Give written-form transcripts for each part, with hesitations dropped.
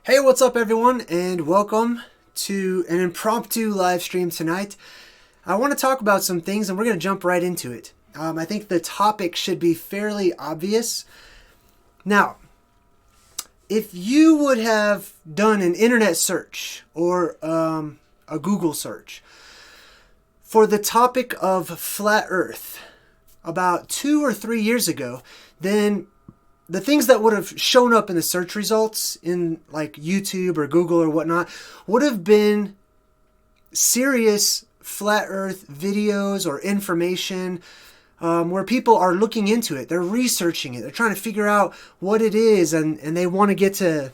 Hey, what's up everyone, and welcome to an impromptu live stream tonight. I want to talk about some things and we're going to jump right into it. I think the topic should be fairly obvious. Now, if you would have done an internet search or a Google search for the topic of flat Earth about 2 or 3 years ago, then the things that would have shown up in the search results in like YouTube or Google or whatnot would have been serious flat Earth videos or information where people are looking into it. They're researching it. They're trying to figure out what it is and they want to get to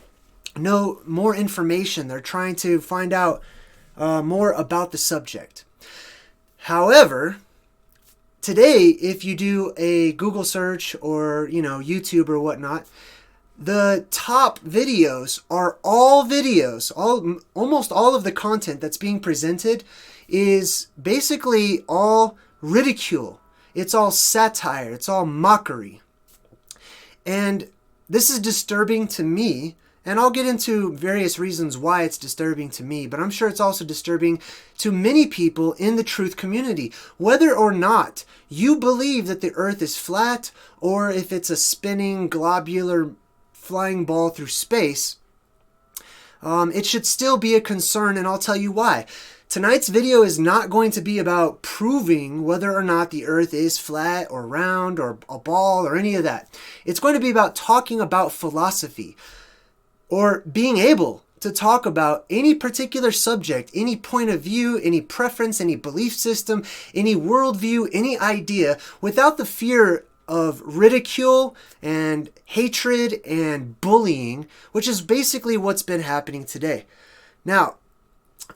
know more information. They're trying to find out more about the subject. However, today, if you do a Google search or, YouTube or whatnot, the top videos are all videos, almost all of the content that's being presented is basically all ridicule. It's all satire. It's all mockery. And this is disturbing to me. And I'll get into various reasons why it's disturbing to me, but I'm sure it's also disturbing to many people in the truth community. Whether or not you believe that the earth is flat or if it's a spinning globular flying ball through space, it should still be a concern, and I'll tell you why. Tonight's video is not going to be about proving whether or not the earth is flat or round or a ball or any of that. It's going to be about talking about philosophy, or being able to talk about any particular subject, any point of view, any preference, any belief system, any worldview, any idea, without the fear of ridicule and hatred and bullying, which is basically what's been happening today. Now,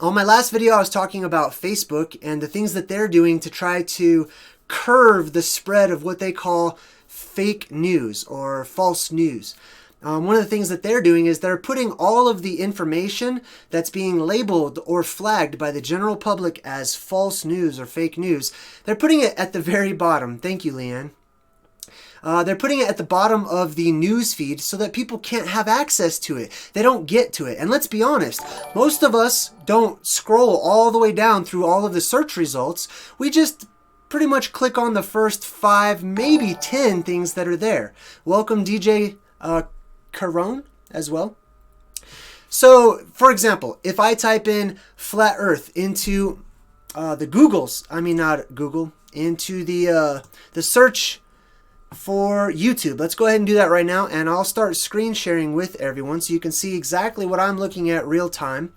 on my last video, I was talking about Facebook and the things that they're doing to try to curb the spread of what they call fake news or false news. One of the things that they're doing is they're putting all of the information that's being labeled or flagged by the general public as false news or fake news. They're putting it at the very bottom. Thank you, Leanne. They're putting it at the bottom of the news feed so that people can't have access to it. They don't get to it. And let's be honest, most of us don't scroll all the way down through all of the search results. We just pretty much click on the first 5, maybe 10 things that are there. Welcome, DJ Caron as well. So, for example, if I type in flat Earth into into the search for YouTube. Let's go ahead and do that right now, and I'll start screen sharing with everyone so you can see exactly what I'm looking at real time.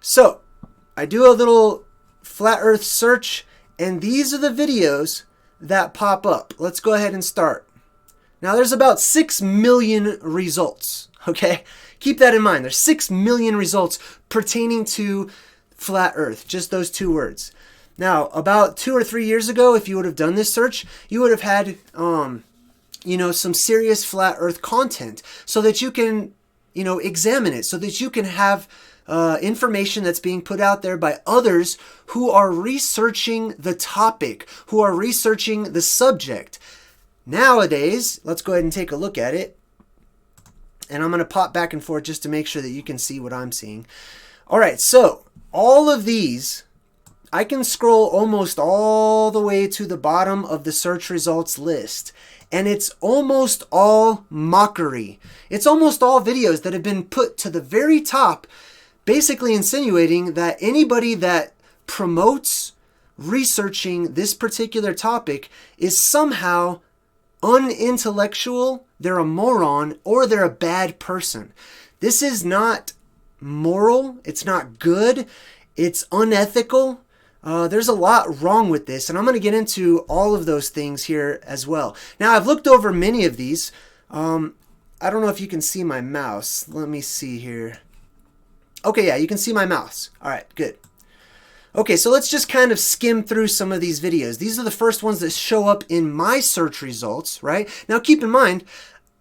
So, I do a little flat Earth search, and these are the videos that pop up. Let's go ahead and start. Now, there's about 6 million results, okay? Keep that in mind. There's 6 million results pertaining to flat Earth, just those 2 words. Now, about 2 or 3 years ago, if you would have done this search, you would have had, some serious flat Earth content so that you can, examine it, so that you can have information that's being put out there by others who are researching the topic, who are researching the subject. Nowadays, let's go ahead and take a look at it. And I'm going to pop back and forth just to make sure that you can see what I'm seeing. All right, so all of these, I can scroll almost all the way to the bottom of the search results list. And it's almost all mockery. It's almost all videos that have been put to the very top, basically insinuating that anybody that promotes researching this particular topic is somehow unintellectual, they're a moron, or they're a bad person. This is not moral. It's not good. It's unethical. There's a lot wrong with this, and I'm going to get into all of those things here as well. Now, I've looked over many of these. I don't know if you can see my mouse. Let me see here. Okay, yeah, you can see my mouse. All right, good. Okay, so let's just kind of skim through some of these videos. These are the first ones that show up in my search results, right? Now, keep in mind,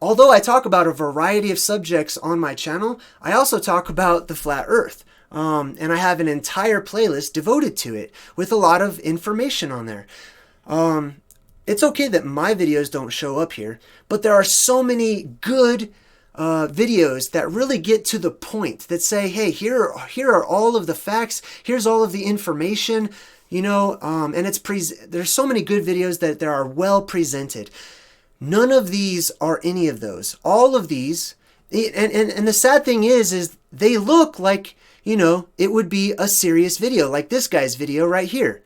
although I talk about a variety of subjects on my channel, I also talk about the flat Earth. And I have an entire playlist devoted to it with a lot of information on there. It's okay that my videos don't show up here, but there are so many good videos that really get to the point, that say, hey, here are all of the facts, here's all of the information, and there's so many good videos that there are well presented. None of these are any of those. All of these, and the sad thing is they look like, it would be a serious video, like this guy's video right here.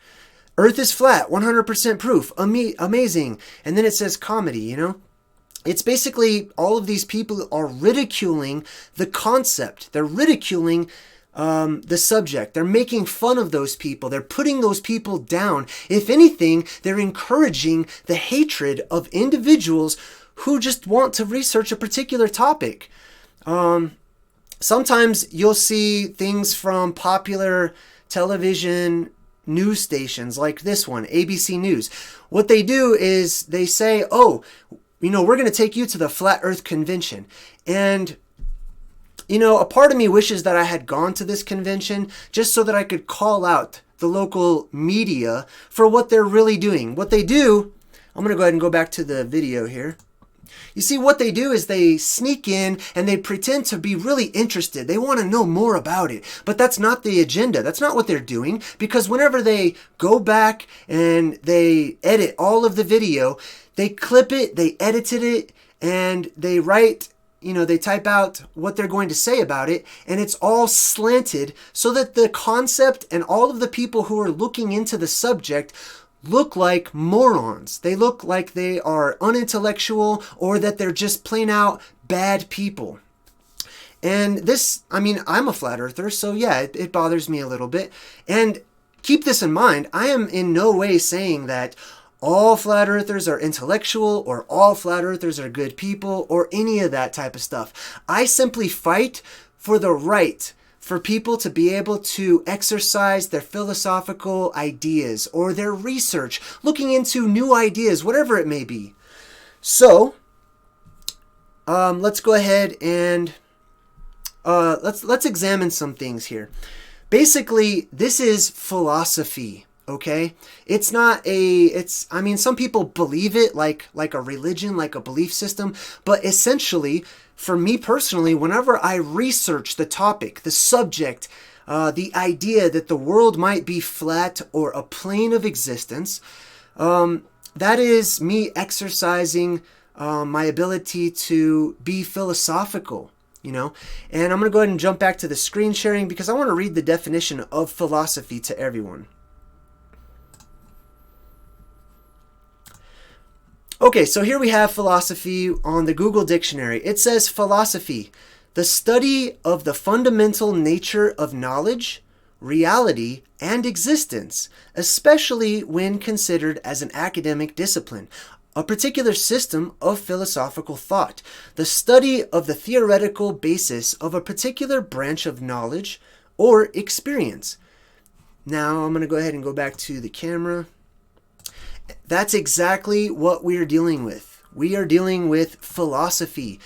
Earth is flat, 100% proof, amazing. And then it says comedy, It's basically all of these people are ridiculing the concept. They're ridiculing the subject. They're making fun of those people. They're putting those people down. If anything, they're encouraging the hatred of individuals who just want to research a particular topic. Sometimes you'll see things from popular television news stations like this one, ABC News. What they do is they say, oh, we're going to take you to the Flat Earth Convention. And, a part of me wishes that I had gone to this convention just so that I could call out the local media for what they're really doing. What they do, I'm going to go ahead and go back to the video here. You see, what they do is they sneak in and they pretend to be really interested. They want to know more about it. But that's not the agenda. That's not what they're doing. Because whenever they go back and they edit all of the video, they clip it, they edited it, and they write, they type out what they're going to say about it. And it's all slanted so that the concept and all of the people who are looking into the subject look like morons. They look like they are unintellectual, or that they're just plain out bad people. And this, I'm a flat earther, so yeah, it bothers me a little bit. And keep this in mind, I am in no way saying that all flat earthers are intellectual or all flat earthers are good people or any of that type of stuff. I simply fight for the right for people to be able to exercise their philosophical ideas or their research, looking into new ideas, whatever it may be. So, let's go ahead and let's examine some things here. Basically, this is philosophy, okay? It's not some people believe it like a religion, like a belief system, but essentially, for me personally, whenever I research the topic, the subject, the idea that the world might be flat or a plane of existence, that is me exercising my ability to be philosophical, And I'm going to go ahead and jump back to the screen sharing because I want to read the definition of philosophy to everyone. Okay, so here we have philosophy on the Google Dictionary. It says philosophy, the study of the fundamental nature of knowledge, reality, and existence, especially when considered as an academic discipline, a particular system of philosophical thought, the study of the theoretical basis of a particular branch of knowledge or experience. Now I'm going to go ahead and go back to the camera. That's exactly what we are dealing with. We are dealing with philosophy.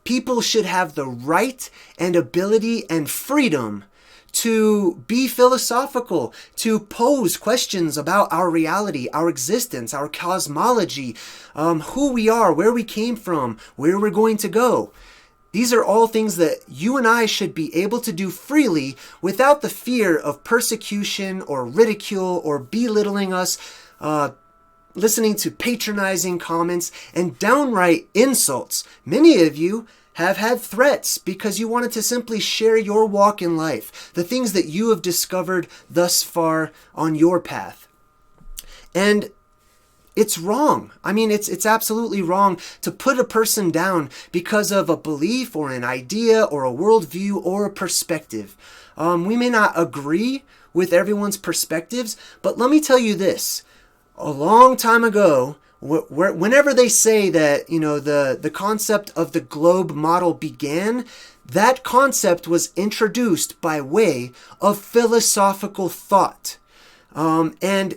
People should have the right and ability and freedom to be philosophical, to pose questions about our reality, our existence, our cosmology, who we are, where we came from, where we're going to go. These are all things that you and I should be able to do freely without the fear of persecution or ridicule or belittling us, listening to patronizing comments and downright insults. Many of you have had threats because you wanted to simply share your walk in life, the things that you have discovered thus far on your path. And it's wrong. It's absolutely wrong to put a person down because of a belief or an idea or a worldview or a perspective. We may not agree with everyone's perspectives, but let me tell you this. A long time ago, whenever they say that, the concept of the globe model began, that concept was introduced by way of philosophical thought. And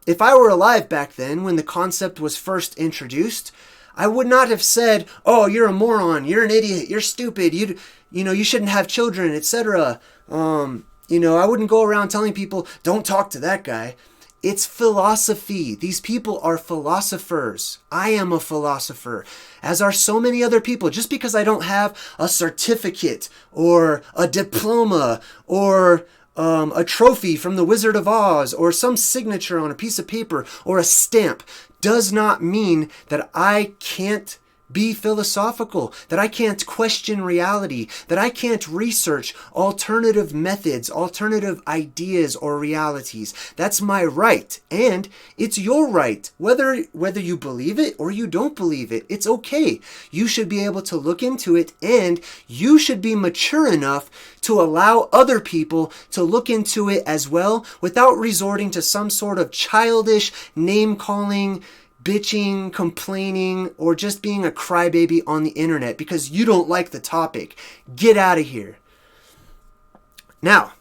if I were alive back then, when the concept was first introduced, I would not have said, oh, you're a moron, you're an idiot, you're stupid, you shouldn't have children, etc. I wouldn't go around telling people, don't talk to that guy. It's philosophy. These people are philosophers. I am a philosopher, as are so many other people. Just because I don't have a certificate or a diploma or a trophy from the Wizard of Oz or some signature on a piece of paper or a stamp does not mean that I can't be philosophical, that I can't question reality, that I can't research alternative methods, alternative ideas or realities. That's my right, and it's your right. Whether you believe it or you don't believe it, it's okay. You should be able to look into it, and you should be mature enough to allow other people to look into it as well without resorting to some sort of childish name-calling, bitching, complaining, or just being a crybaby on the internet because you don't like the topic. Get out of here. Now,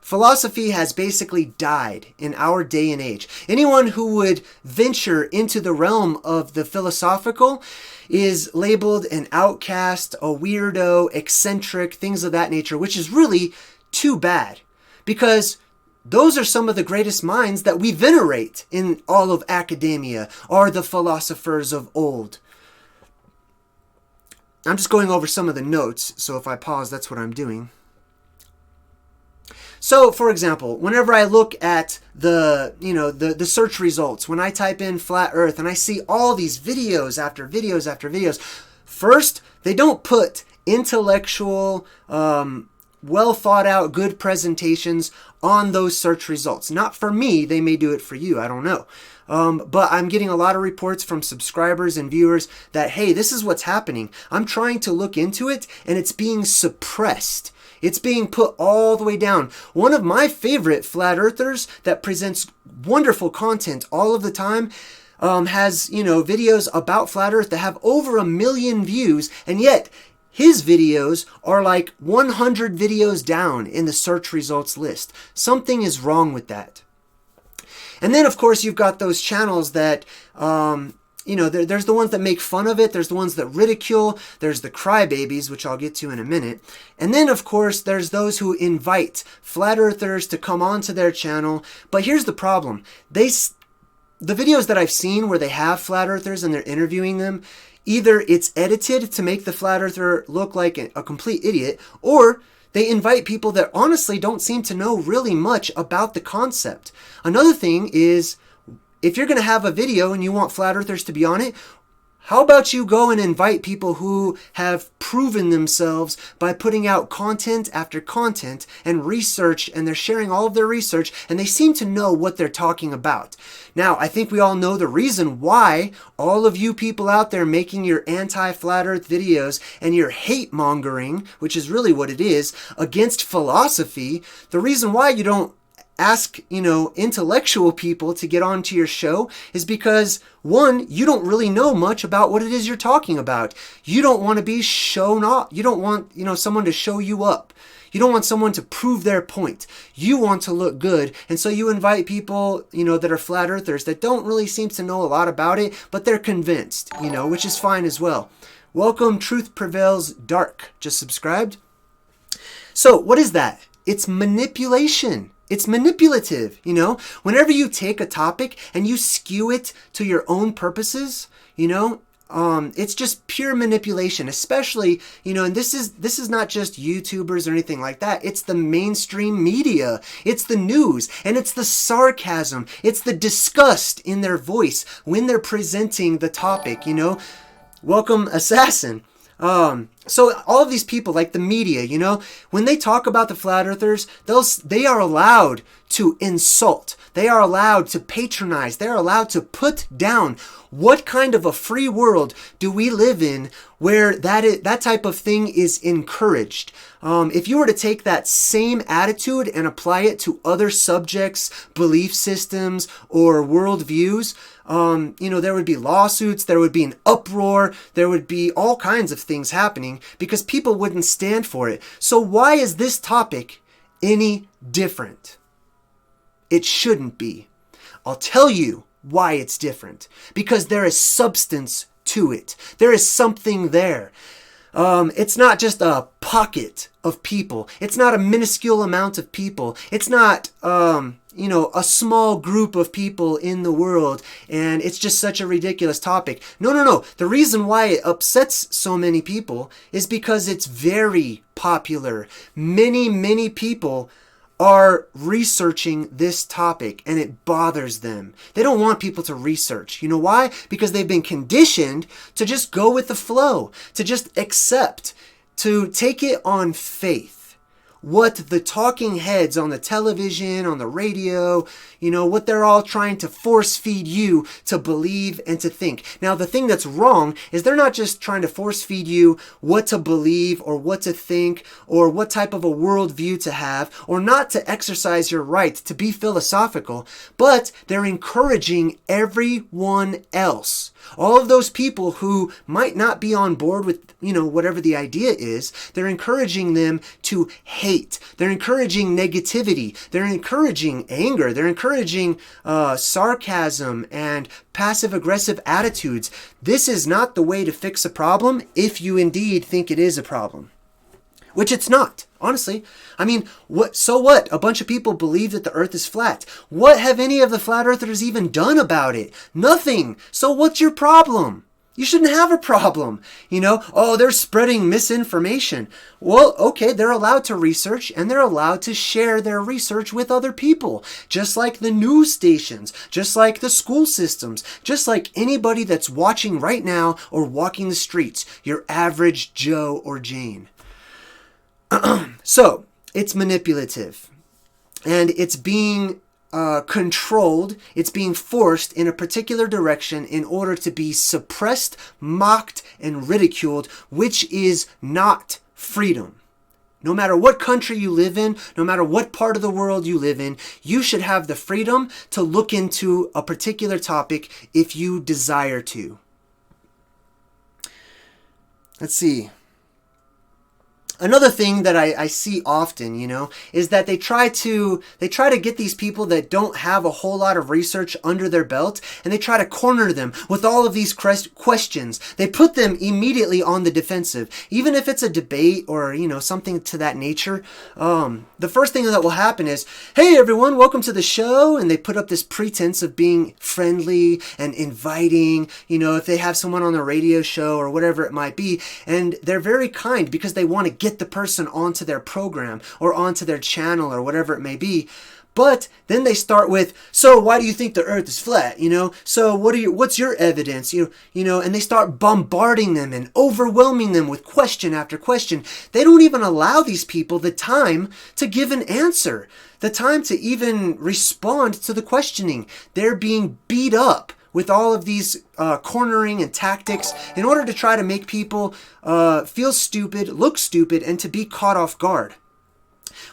philosophy has basically died in our day and age. Anyone who would venture into the realm of the philosophical is labeled an outcast, a weirdo, eccentric, things of that nature, which is really too bad, because those are some of the greatest minds that we venerate in all of academia, are the philosophers of old. I'm just going over some of the notes, so if I pause, that's what I'm doing. So, for example, whenever I look at the search results, when I type in flat earth and I see all these videos after videos after videos, first, they don't put intellectual, well thought out, good presentations on those search results. Not for me, they may do it for you, I don't know. But I'm getting a lot of reports from subscribers and viewers that, hey, this is what's happening. I'm trying to look into it and it's being suppressed. It's being put all the way down. One of my favorite flat earthers that presents wonderful content all of the time has, videos about flat earth that have over 1 million views, and yet his videos are like 100 videos down in the search results list. Something is wrong with that. And then, of course, you've got those channels that, there's the ones that make fun of it. There's the ones that ridicule. There's the crybabies, which I'll get to in a minute. And then, of course, there's those who invite flat earthers to come onto their channel. But here's the problem. The videos that I've seen where they have flat earthers and they're interviewing them, either it's edited to make the flat earther look like a complete idiot, or they invite people that honestly don't seem to know really much about the concept. Another thing is, if you're going to have a video and you want flat earthers to be on it, how about you go and invite people who have proven themselves by putting out content after content and research, and they're sharing all of their research, and they seem to know what they're talking about. Now, I think we all know the reason why all of you people out there making your anti-flat earth videos and your hate mongering, which is really what it is, against philosophy, the reason why you don't ask, intellectual people to get onto your show is because, one, you don't really know much about what it is you're talking about. You don't want to be shown off. You don't want, someone to show you up. You don't want someone to prove their point. You want to look good. And so you invite people, that are flat earthers that don't really seem to know a lot about it, but they're convinced, which is fine as well. Welcome, Truth Prevails Dark. Just subscribed. So what is that? It's manipulation. It's manipulative, Whenever you take a topic and you skew it to your own purposes, it's just pure manipulation, especially, and this is not just YouTubers or anything like that. It's the mainstream media. It's the news, and it's the sarcasm. It's the disgust in their voice when they're presenting the topic, Welcome, Assassin. So all of these people, like the media, when they talk about the flat earthers, they are allowed to insult. They are allowed to patronize. They are allowed to put down. What kind of a free world do we live in where that type of thing is encouraged? If you were to take that same attitude and apply it to other subjects, belief systems, or worldviews, there would be lawsuits, there would be an uproar, there would be all kinds of things happening because people wouldn't stand for it. So why is this topic any different? It shouldn't be. I'll tell you why it's different. Because there is substance to it. There is something there. It's not just a pocket of people. It's not a minuscule amount of people. It's not, a small group of people in the world, and it's just such a ridiculous topic. No. The reason why it upsets so many people is because it's very popular. Many people are researching this topic, and it bothers them. They don't want people to research. You know why? Because they've been conditioned to just go with the flow, to just accept, to take it on faith. What the talking heads on the television, on the radio, what they're all trying to force feed you to believe and to think. Now, the thing that's wrong is they're not just trying to force feed you what to believe or what to think or what type of a worldview to have or not to exercise your right to be philosophical, but they're encouraging everyone else. All of those people who might not be on board with, whatever the idea is, they're encouraging them to hate. They're encouraging negativity. They're encouraging anger. They're encouraging sarcasm and passive-aggressive attitudes. This is not the way to fix a problem if you indeed think it is a problem. Which it's not, honestly. I mean, so what? A bunch of people believe that the earth is flat. What have any of the flat earthers even done about it? Nothing. So what's your problem? You shouldn't have a problem. They're spreading misinformation. Well, okay, they're allowed to research and they're allowed to share their research with other people. Just like the news stations, just like the school systems, just like anybody that's watching right now or walking the streets, your average Joe or Jane. So, it's manipulative, and it's being controlled, it's being forced in a particular direction in order to be suppressed, mocked, and ridiculed, which is not freedom. No matter what country you live in, no matter what part of the world you live in, you should have the freedom to look into a particular topic if you desire to. Let's see. Another thing that I see often, is that they try to get these people that don't have a whole lot of research under their belt, and they try to corner them with all of these questions. They put them immediately on the defensive. Even if it's a debate or, something to that nature, the first thing that will happen is, hey everyone, welcome to the show, and they put up this pretense of being friendly and inviting, if they have someone on the radio show or whatever it might be, and they're very kind because they want to get the person onto their program or onto their channel or whatever it may be. But then they start with, so why do you think the earth is flat? So what's your evidence? And they start bombarding them and overwhelming them with question after question. They don't even allow these people the time to give an answer, the time to even respond to the questioning. They're being beat up with all of these cornering and tactics in order to try to make people feel stupid, look stupid, and to be caught off guard.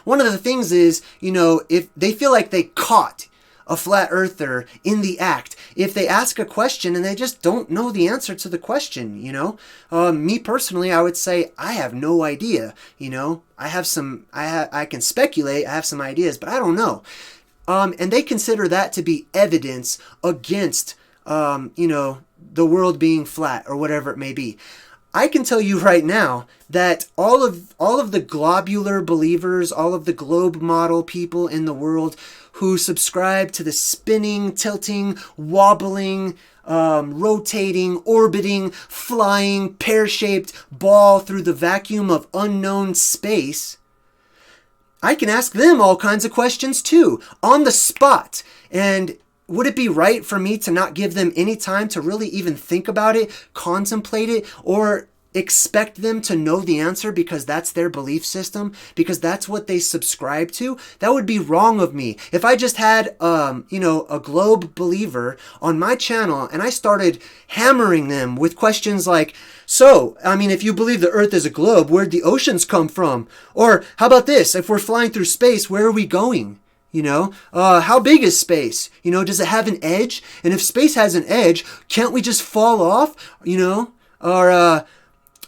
One of the things is, if they feel like they caught a flat earther in the act, if they ask a question and they just don't know the answer to the question, me personally, I would say I have no idea. I can speculate, I have some ideas, but I don't know. And they consider that to be evidence against the world being flat or whatever it may be. I can tell you right now that all of the globular believers, all of the globe model people in the world who subscribe to the spinning, tilting, wobbling, rotating, orbiting, flying, pear-shaped ball through the vacuum of unknown space, I can ask them all kinds of questions too, on the spot. And would it be right for me to not give them any time to really even think about it, contemplate it, or expect them to know the answer because that's their belief system, because that's what they subscribe to? That would be wrong of me. If I just had, a globe believer on my channel and I started hammering them with questions like, so, if you believe the earth is a globe, where'd the oceans come from? Or how about this? If we're flying through space, where are we going? How big is space? Does it have an edge? And if space has an edge, can't we just fall off? Or,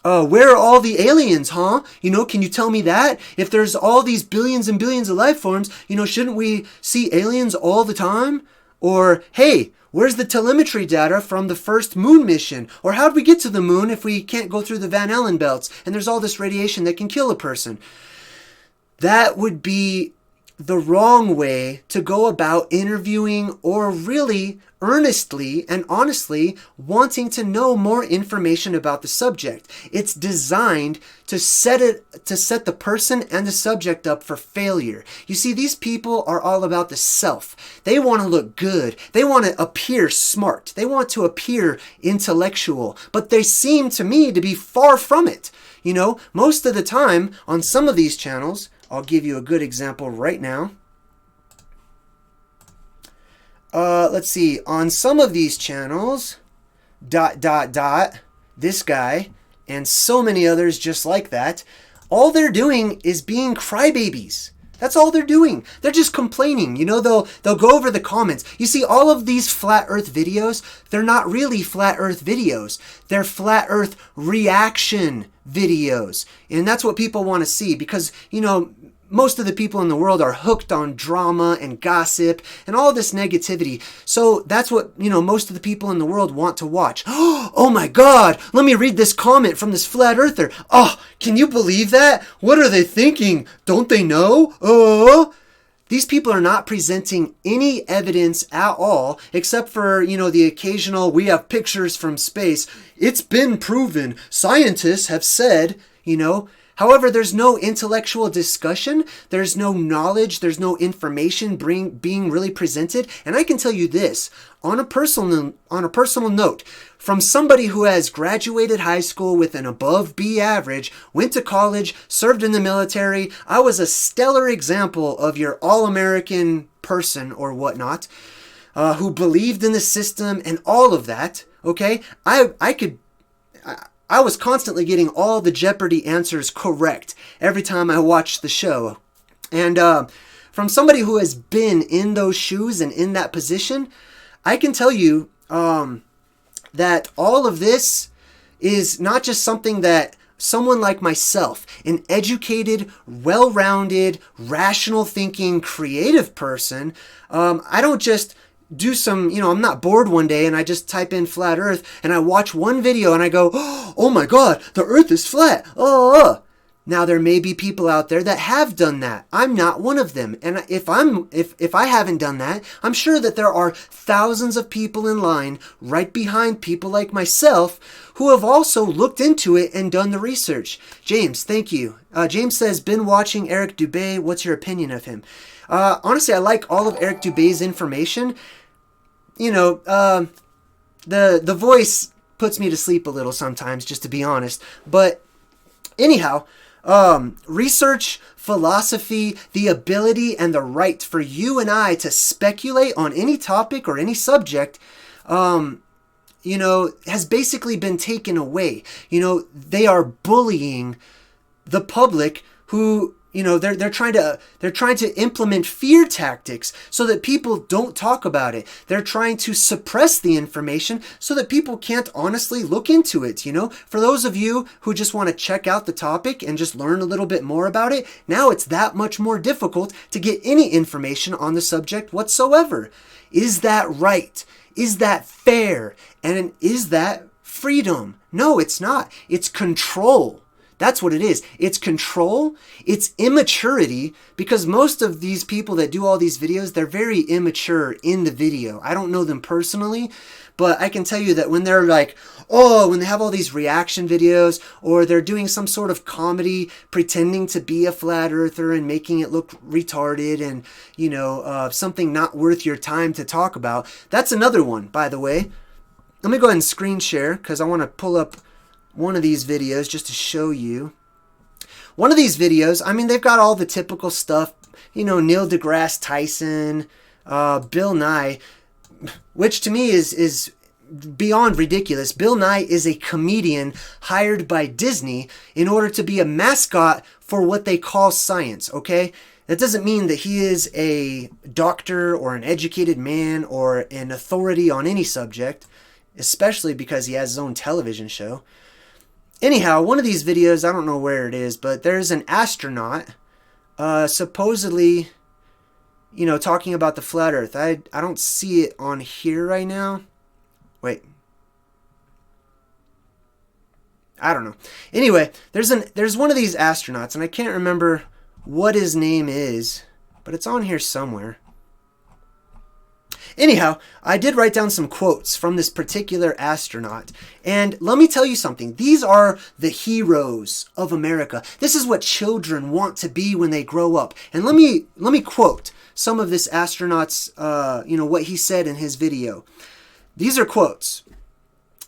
where are all the aliens, huh? Can you tell me that? If there's all these billions and billions of life forms, shouldn't we see aliens all the time? Or, hey, Where's the telemetry data from the first moon mission? Or how'd we get to the moon if we can't go through the Van Allen belts and there's all this radiation that can kill a person? That would be the wrong way to go about interviewing or really earnestly and honestly wanting to know more information about the subject. It's designed to set the person and the subject up for failure. You see, these people are all about the self. They want to look good. They want to appear smart. They want to appear intellectual, but they seem to me to be far from it. You know, most of the time on some of these channels, I'll give you a good example right now. Let's see. On some of these channels, this guy, and so many others just like that, all they're doing is being crybabies. That's all they're doing. They're just complaining. You know, they'll go over the comments. You see, all of these flat earth videos, they're not really flat earth videos. They're flat earth reaction videos. And that's what people want to see because, you know, most of the people in the world are hooked on drama and gossip and all this negativity. So that's what, you know, most of the people in the world want to watch. Oh my God, let me read this comment from this flat earther. Oh, can you believe that? What are they thinking? Don't they know? These people are not presenting any evidence at all, except for, you know, the occasional, we have pictures from space. It's been proven. Scientists have said, you know. However, there's no intellectual discussion, there's no knowledge, there's no information being really presented. And I can tell you this, on a personal note, from somebody who has graduated high school with an above B average, went to college, served in the military, I was a stellar example of your all-American person or whatnot, who believed in the system and all of that, okay? I was constantly getting all the Jeopardy answers correct every time I watched the show. And from somebody who has been in those shoes and in that position, I can tell you that all of this is not just something that someone like myself, an educated, well-rounded, rational thinking, creative person, I don't just do some, you know, I'm not bored one day and I just type in flat earth and I watch one video and I go, oh my God, the earth is flat. Now there may be people out there that have done that. I'm not one of them. And if I haven't done that, I'm sure that there are thousands of people in line right behind people like myself who have also looked into it and done the research. James, thank you. James says, been watching Eric Dubay. What's your opinion of him? Honestly, I like all of Eric Dubay's information. You know, the voice puts me to sleep a little sometimes, just to be honest. But anyhow, research, philosophy, the ability and the right for you and I to speculate on any topic or any subject, you know, has basically been taken away. You know, they are bullying the public who, you know, they're trying to implement fear tactics so that people don't talk about it. They're trying to suppress the information so that people can't honestly look into it, you know? For those of you who just want to check out the topic and just learn a little bit more about it, now it's that much more difficult to get any information on the subject whatsoever. Is that right? Is that fair? And is that freedom? No, it's not. It's control. That's what it is. It's control. It's immaturity, because most of these people that do all these videos, they're very immature in the video. I don't know them personally, but I can tell you that when they're like, when they have all these reaction videos, or they're doing some sort of comedy pretending to be a flat earther and making it look retarded and, you know, something not worth your time to talk about. That's another one, by the way. Let me go ahead and screen share because I want to pull up one of these videos just to show you. One of these videos, I mean, they've got all the typical stuff, you know, Neil deGrasse Tyson, Bill Nye, which to me is beyond ridiculous. Bill Nye is a comedian hired by Disney in order to be a mascot for what they call science, okay? That doesn't mean that he is a doctor or an educated man or an authority on any subject, especially because he has his own television show. Anyhow, one of these videos, I don't know where it is, but there's an astronaut, supposedly, talking about the flat earth. I don't see it on here right now. Wait. I don't know. Anyway, there's one of these astronauts, and I can't remember what his name is, but it's on here somewhere. Anyhow, I did write down some quotes from this particular astronaut. And let me tell you something. These are the heroes of America. This is what children want to be when they grow up. And let me quote some of this astronaut's, what he said in his video. These are quotes.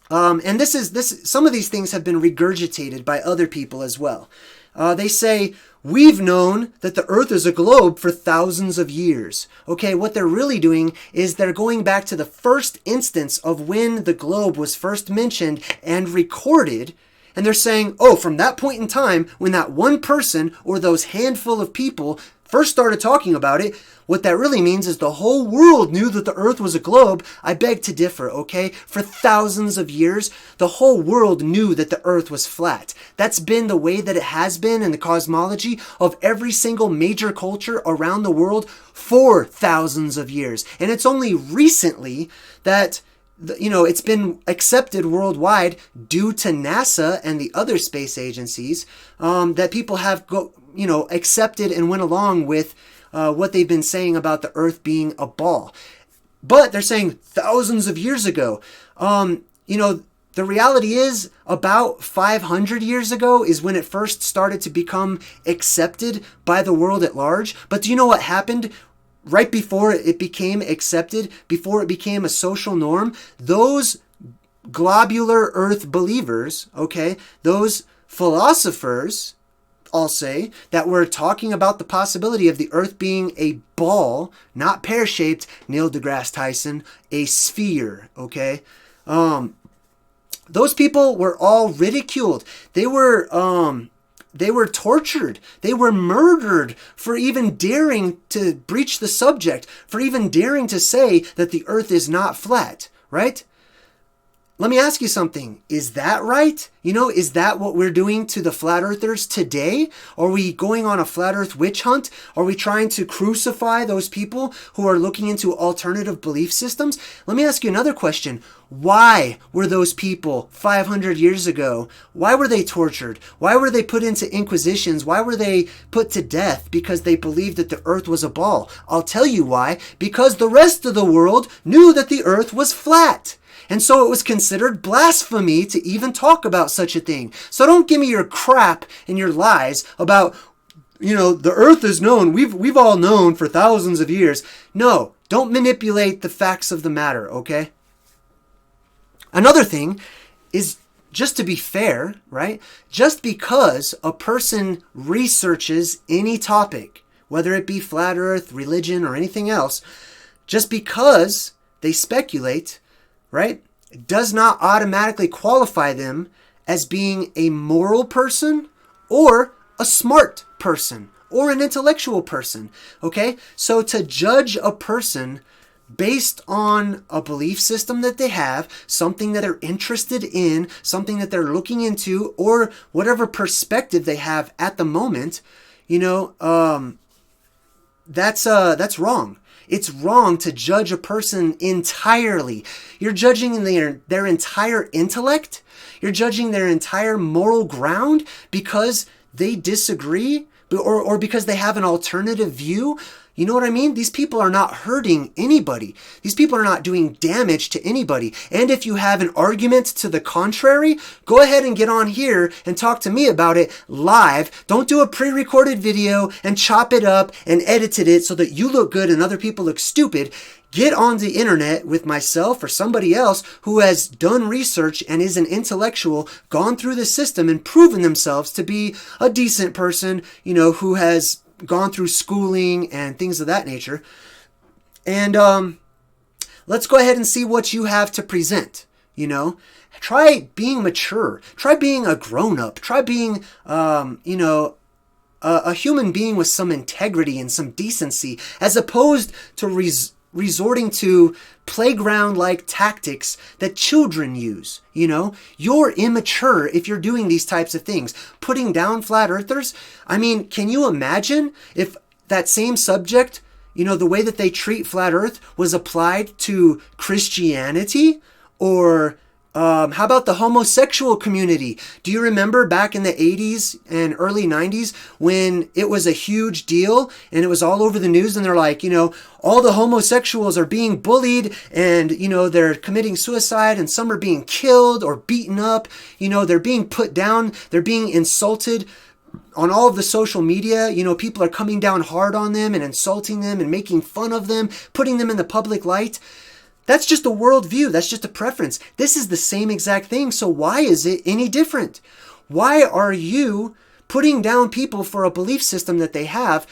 And some of these things have been regurgitated by other people as well. They say, we've known that the earth is a globe for thousands of years. Okay, what they're really doing is they're going back to the first instance of when the globe was first mentioned and recorded. And they're saying, from that point in time, when that one person or those handful of people first started talking about it, what that really means is the whole world knew that the earth was a globe. I beg to differ, okay? For thousands of years, the whole world knew that the earth was flat. That's been the way that it has been in the cosmology of every single major culture around the world for thousands of years. And it's only recently that it's been accepted worldwide due to NASA and the other space agencies that people have accepted and went along with what they've been saying about the earth being a ball. But they're saying thousands of years ago. The reality is about 500 years ago is when it first started to become accepted by the world at large. But do you know what happened? Right before it became accepted, before it became a social norm, those globular earth believers, okay, those philosophers, I'll say, that were talking about the possibility of the earth being a ball, not pear-shaped, Neil deGrasse Tyson, a sphere, okay? Those people were all ridiculed. They were tortured. They were murdered for even daring to breach the subject, for even daring to say that the earth is not flat, right? Let me ask you something. Is that right? Is that what we're doing to the flat earthers today? Are we going on a flat earth witch hunt? Are we trying to crucify those people who are looking into alternative belief systems? Let me ask you another question. Why were those people 500 years ago? Why were they tortured? Why were they put into inquisitions? Why were they put to death because they believed that the earth was a ball? I'll tell you why. Because the rest of the world knew that the earth was flat. And so it was considered blasphemy to even talk about such a thing. So don't give me your crap and your lies about, the earth is known. We've all known for thousands of years. No, don't manipulate the facts of the matter, okay? Another thing is, just to be fair, right? Just because a person researches any topic, whether it be flat earth, religion, or anything else, just because they speculate, right, it does not automatically qualify them as being a moral person or a smart person or an intellectual person, okay? So to judge a person based on a belief system that they have, something that they're interested in, something that they're looking into, or whatever perspective they have at the moment, that's wrong. It's wrong to judge a person entirely. You're judging their entire intellect. You're judging their entire moral ground because they disagree or because they have an alternative view. You know what I mean? These people are not hurting anybody. These people are not doing damage to anybody. And if you have an argument to the contrary, go ahead and get on here and talk to me about it live. Don't do a pre-recorded video and chop it up and edited it so that you look good and other people look stupid. Get on the internet with myself or somebody else who has done research and is an intellectual, gone through the system and proven themselves to be a decent person, who has gone through schooling and things of that nature. And let's go ahead and see what you have to present. Try being mature. Try being a grown-up. Try being, a human being with some integrity and some decency, as opposed to resorting to playground-like tactics that children use. You're immature if you're doing these types of things. Putting down flat earthers. I mean, can you imagine if that same subject, the way that they treat flat earth was applied to Christianity? Or how about the homosexual community? Do you remember back in the 80s and early 90s when it was a huge deal and it was all over the news, and they're like, all the homosexuals are being bullied, and, they're committing suicide, and some are being killed or beaten up, they're being put down, they're being insulted on all of the social media. People are coming down hard on them and insulting them and making fun of them, putting them in the public light. That's just a worldview. That's just a preference. This is the same exact thing. So why is it any different? Why are you putting down people for a belief system that they have,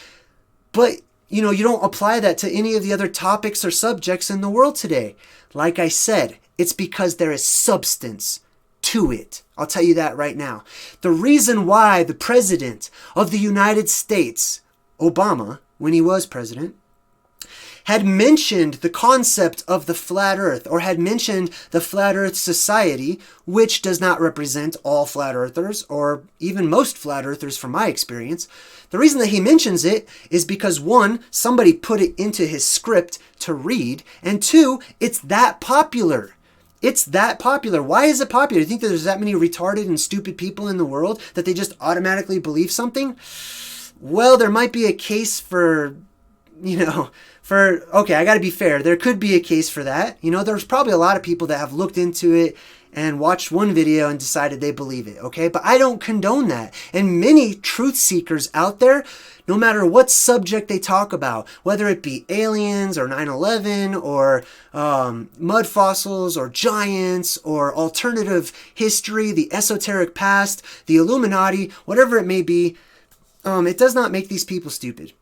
but you don't apply that to any of the other topics or subjects in the world today? Like I said, it's because there is substance to it. I'll tell you that right now. The reason why the president of the United States, Obama, when he was president, had mentioned the concept of the flat earth, or had mentioned the flat earth society, which does not represent all flat earthers, or even most flat earthers from my experience. The reason that he mentions it is because, one, somebody put it into his script to read, and two, it's that popular. It's that popular. Why is it popular? Do you think that there's that many retarded and stupid people in the world that they just automatically believe something? Well, there might be a case for, okay, I got to be fair. There could be a case for that. There's probably a lot of people that have looked into it and watched one video and decided they believe it, okay? But I don't condone that. And many truth seekers out there, no matter what subject they talk about, whether it be aliens or 9/11 or mud fossils or giants or alternative history, the esoteric past, the Illuminati, whatever it may be, it does not make these people stupid.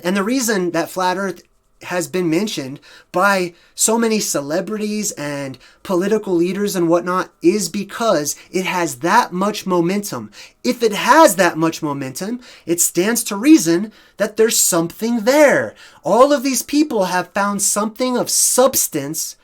And the reason that flat earth has been mentioned by so many celebrities and political leaders and whatnot is because it has that much momentum. If it has that much momentum, it stands to reason that there's something there. All of these people have found something of substance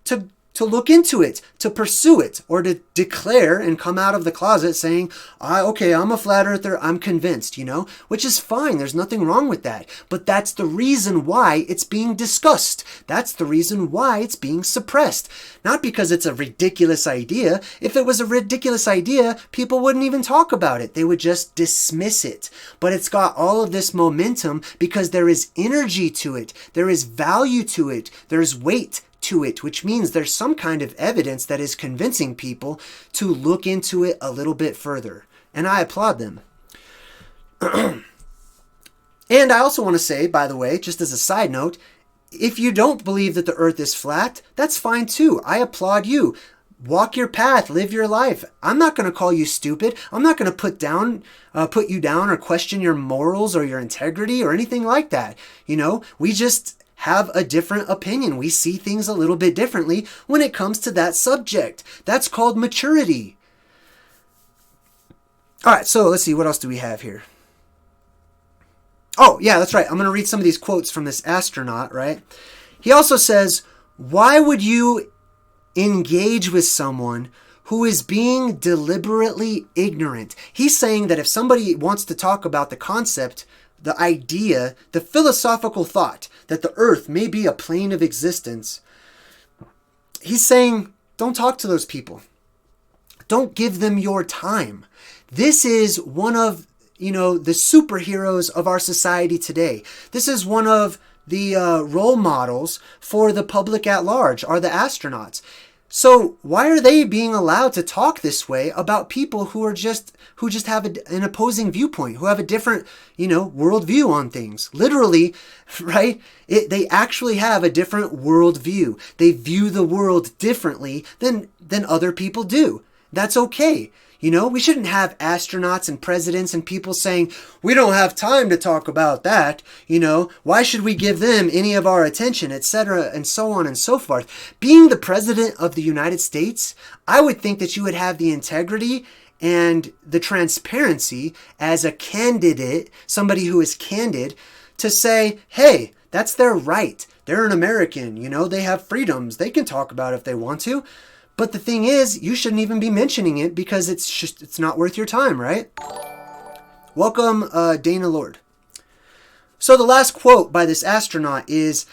to look into it, to pursue it, or to declare and come out of the closet saying, okay, I'm a flat earther, I'm convinced, which is fine. There's nothing wrong with that. But that's the reason why it's being discussed. That's the reason why it's being suppressed. Not because it's a ridiculous idea. If it was a ridiculous idea, people wouldn't even talk about it. They would just dismiss it. But it's got all of this momentum because there is energy to it. There is value to it. There's weight to it, which means there's some kind of evidence that is convincing people to look into it a little bit further. And I applaud them. And I also want to say, by the way, just as a side note, if you don't believe that the earth is flat, that's fine too. I applaud you. Walk your path, live your life. I'm not going to call you stupid. I'm not going to put you down or question your morals or your integrity or anything like that. We just have a different opinion. We see things a little bit differently when it comes to that subject. That's called maturity. All right, so let's see. What else do we have here? Oh, yeah, that's right. I'm going to read some of these quotes from this astronaut, right? He also says, why would you engage with someone who is being deliberately ignorant? He's saying that if somebody wants to talk about the concept, the idea, the philosophical thought that the earth may be a plane of existence, he's saying, don't talk to those people. Don't give them your time. This is one of, the superheroes of our society today. This is one of the role models for the public at large, are the astronauts. So why are they being allowed to talk this way about people who just have an opposing viewpoint, who have a different, worldview on things? Literally, right? They actually have a different worldview. They view the world differently than other people do. That's okay. We shouldn't have astronauts and presidents and people saying, we don't have time to talk about that. Why should we give them any of our attention, etc., and so on and so forth. Being the president of the United States, I would think that you would have the integrity and the transparency as a candidate, somebody who is candid, to say, hey, that's their right. They're an American, they have freedoms. They can talk about it if they want to. But the thing is, you shouldn't even be mentioning it because it's not worth your time, right? Welcome, Dana Lord. So the last quote by this astronaut is,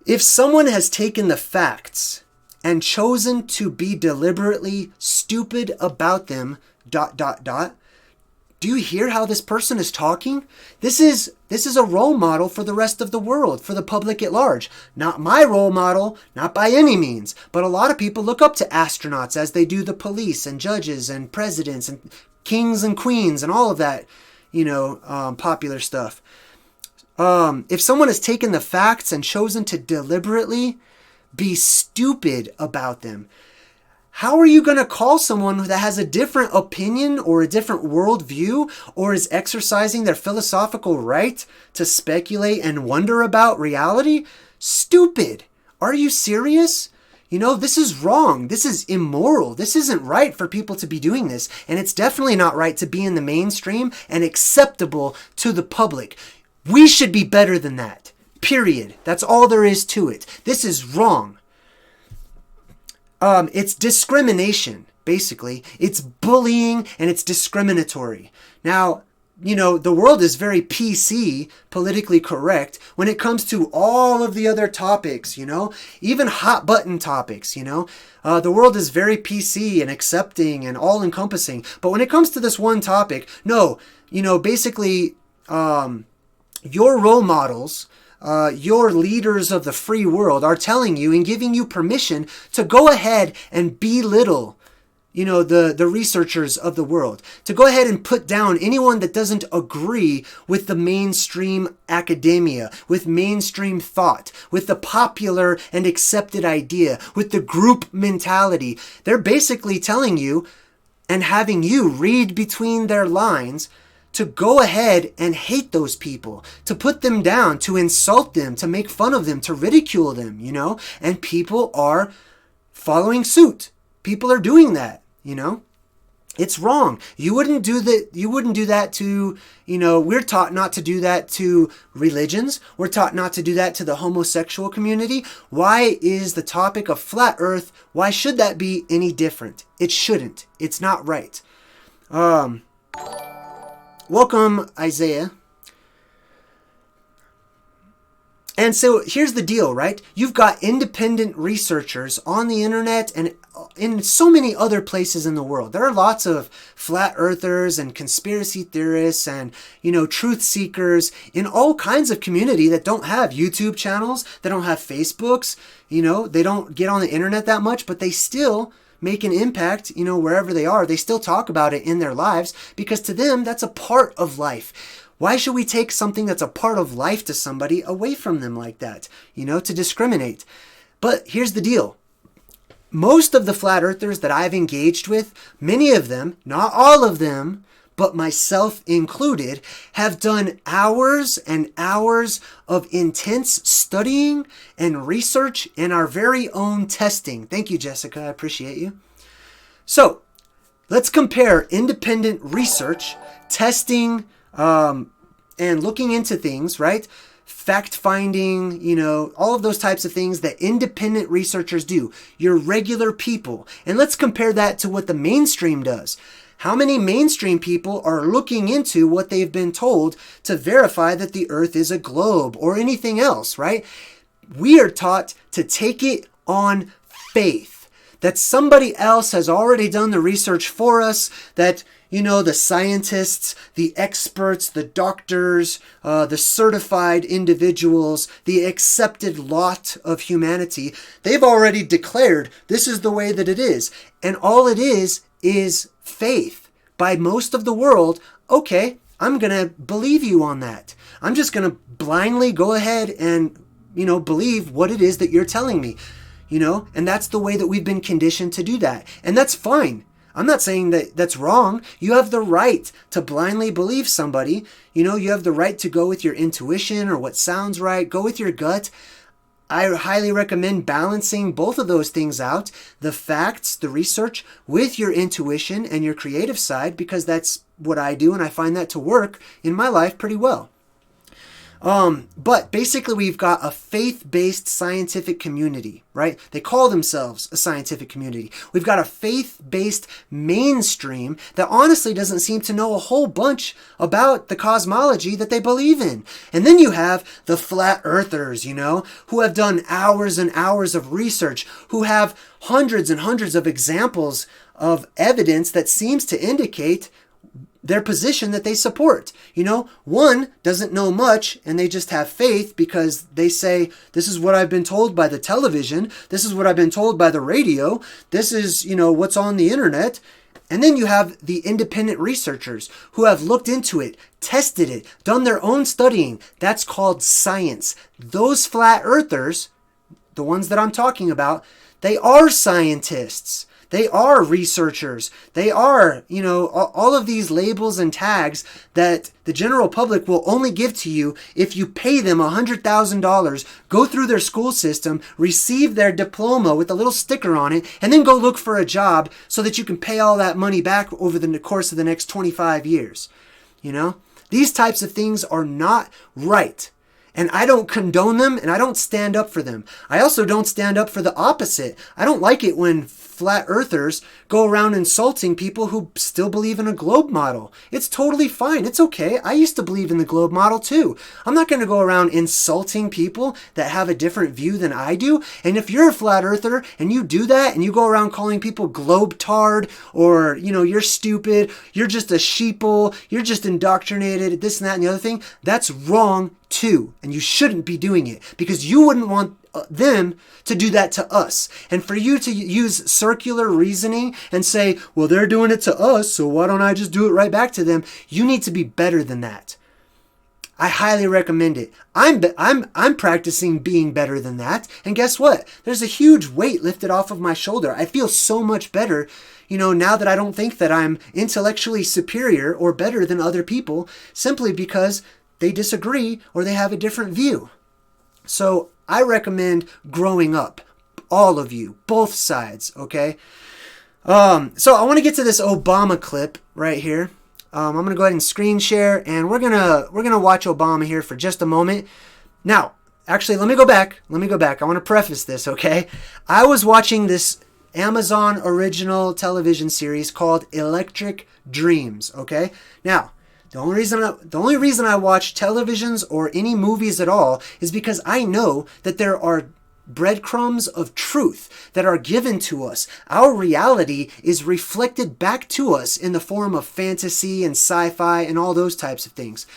"If someone has taken the facts and chosen to be deliberately stupid about them, ... Do you hear how this person is talking? This is a role model for the rest of the world, for the public at large. Not my role model, not by any means, but a lot of people look up to astronauts as they do the police and judges and presidents and kings and queens and all of that, popular stuff. If someone has taken the facts and chosen to deliberately be stupid about them, how are you going to call someone that has a different opinion or a different worldview or is exercising their philosophical right to speculate and wonder about reality stupid? Are you serious? This is wrong. This is immoral. This isn't right for people to be doing this. And it's definitely not right to be in the mainstream and acceptable to the public. We should be better than that. Period. That's all there is to it. This is wrong. It's discrimination, basically. It's bullying and it's discriminatory. Now, the world is very PC, politically correct, when it comes to all of the other topics, even hot button topics, the world is very PC and accepting and all encompassing. But when it comes to this one topic, no, basically, your role models, your leaders of the free world are telling you and giving you permission to go ahead and belittle, the researchers of the world, to go ahead and put down anyone that doesn't agree with the mainstream academia, with mainstream thought, with the popular and accepted idea, with the group mentality. They're basically telling you and having you read between their lines to go ahead and hate those people, to put them down, to insult them, to make fun of them, to ridicule them, and people are following suit. People are doing that, It's wrong. You wouldn't do that to, we're taught not to do that to religions. We're taught not to do that to the homosexual community. Why is the topic of flat earth, why should that be any different? It shouldn't. It's not right. Welcome, Isaiah. And so here's the deal, right? You've got independent researchers on the internet and in so many other places in the world. There are lots of flat earthers and conspiracy theorists and, truth seekers in all kinds of community that don't have YouTube channels, they don't have Facebooks, they don't get on the internet that much, but they still make an impact, wherever they are. They still talk about it in their lives because to them, that's a part of life. Why should we take something that's a part of life to somebody away from them like that, to discriminate? But here's the deal. Most of the flat earthers that I've engaged with, many of them, not all of them, but myself included, have done hours and hours of intense studying and research and our very own testing. Thank you, Jessica. I appreciate you. So let's compare independent research, testing, and looking into things, right? Fact-finding, all of those types of things that independent researchers do. Your regular people. And let's compare that to what the mainstream does. How many mainstream people are looking into what they've been told to verify that the earth is a globe or anything else, right? We are taught to take it on faith, that somebody else has already done the research for us, that, the scientists, the experts, the doctors, the certified individuals, the accepted lot of humanity, they've already declared this is the way that it is. And all it is faith by most of the world. Okay, I'm going to believe you on that. I'm just going to blindly go ahead and, believe what it is that you're telling me, and that's the way that we've been conditioned to do that. And that's fine. I'm not saying that that's wrong. You have the right to blindly believe somebody. You have the right to go with your intuition or what sounds right. Go with your gut. I highly recommend balancing both of those things out, the facts, the research, with your intuition and your creative side, because that's what I do, and I find that to work in my life pretty well. But basically we've got a faith-based scientific community, right? They call themselves a scientific community. We've got a faith-based mainstream that honestly doesn't seem to know a whole bunch about the cosmology that they believe in. And then you have the flat earthers, who have done hours and hours of research, who have hundreds and hundreds of examples of evidence that seems to indicate their position that they support. One doesn't know much and they just have faith because they say, this is what I've been told by the television. This is what I've been told by the radio. This is, what's on the internet. And then you have the independent researchers who have looked into it, tested it, done their own studying. That's called science. Those flat earthers, the ones that I'm talking about, they are scientists. They are researchers. They are, all of these labels and tags that the general public will only give to you if you pay them $100,000, go through their school system, receive their diploma with a little sticker on it, and then go look for a job so that you can pay all that money back over the course of the next 25 years. These types of things are not right. And I don't condone them, and I don't stand up for them. I also don't stand up for the opposite. I don't like it when flat earthers go around insulting people who still believe in a globe model. It's totally fine. It's okay. I used to believe in the globe model too. I'm not going to go around insulting people that have a different view than I do. And if you're a flat earther and you do that and you go around calling people globe-tard or, you're stupid, you're just a sheeple, you're just indoctrinated, this and that and the other thing, that's wrong too. And you shouldn't be doing it because you wouldn't want them to do that to us. And for you to use circular reasoning and say, well, they're doing it to us, so why don't I just do it right back to them? You need to be better than that. I highly recommend it. I'm practicing being better than that. And guess what? There's a huge weight lifted off of my shoulder. I feel so much better, now that I don't think that I'm intellectually superior or better than other people simply because they disagree or they have a different view. So I recommend growing up, all of you, both sides, okay? So I want to get to this Obama clip right here. I'm going to go ahead and screen share, and we're gonna watch Obama here for just a moment. Now, actually, let me go back. I want to preface this, okay? I was watching this Amazon original television series called Electric Dreams, okay? Now, the only reason I watch televisions or any movies at all is because I know that there are breadcrumbs of truth that are given to us. Our reality is reflected back to us in the form of fantasy and sci-fi and all those types of things.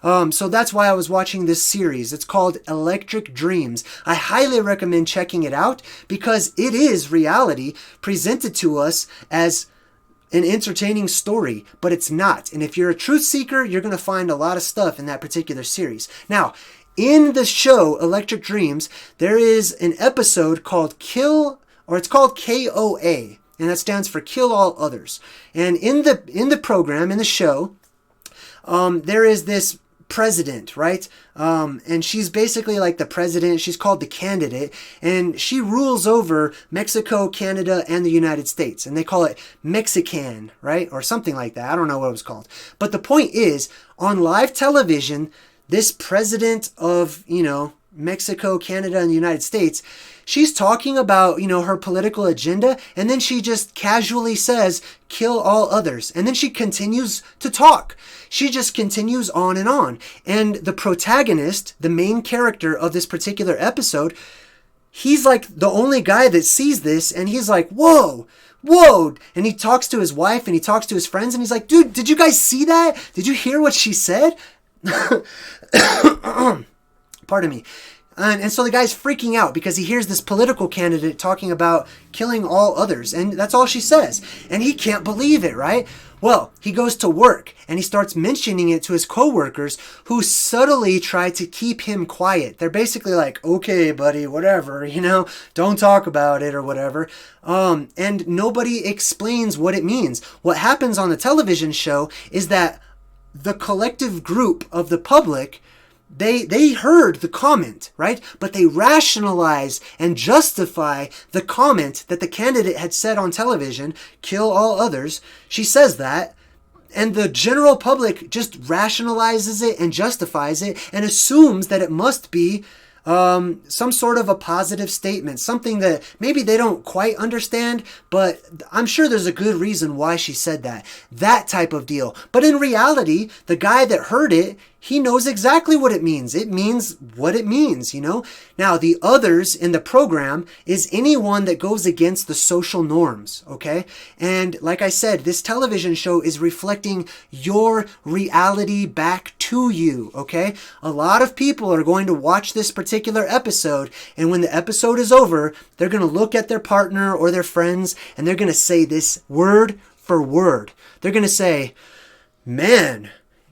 So that's why I was watching this series. It's called Electric Dreams. I highly recommend checking it out because it is reality presented to us as an entertaining story, but it's not. And if you're a truth seeker, you're going to find a lot of stuff in that particular series. Now, in the show Electric Dreams, there is an episode called it's called KOA, and that stands for Kill All Others. And in the program, in the show, there is this president, right? And she's basically like the president. She's called the candidate, and she rules over Mexico, Canada, and the United States. And they call it Mexican, right? Or something like that. I don't know what it was called. But the point is, on live television, this president of, Mexico, Canada, and the United States, she's talking about, her political agenda, and then she just casually says, kill all others. And then she continues to talk. She just continues on. And the protagonist, the main character of this particular episode, he's like the only guy that sees this, and he's like, whoa. And he talks to his wife and he talks to his friends, and he's like, dude, did you guys see that? Did you hear what she said? Pardon me. And so the guy's freaking out because he hears this political candidate talking about killing all others. And that's all she says. And he can't believe it, right? Well, he goes to work and he starts mentioning it to his coworkers who subtly try to keep him quiet. They're basically like, okay, buddy, whatever, don't talk about it or whatever. And nobody explains what it means. What happens on the television show is that the collective group of the public, they heard the comment, right? But they rationalize and justify the comment that the candidate had said on television, kill all others. She says that. And the general public just rationalizes it and justifies it and assumes that it must be some sort of a positive statement, something that maybe they don't quite understand, but I'm sure there's a good reason why she said that. That type of deal. But in reality, the guy that heard it, he knows exactly what it means. It means what it means, you know? Now, the others in the program is anyone that goes against the social norms, okay? And like I said, this television show is reflecting your reality back to you, okay? A lot of people are going to watch this particular episode, and when the episode is over, they're going to look at their partner or their friends, and they're going to say this word for word. They're going to say, man,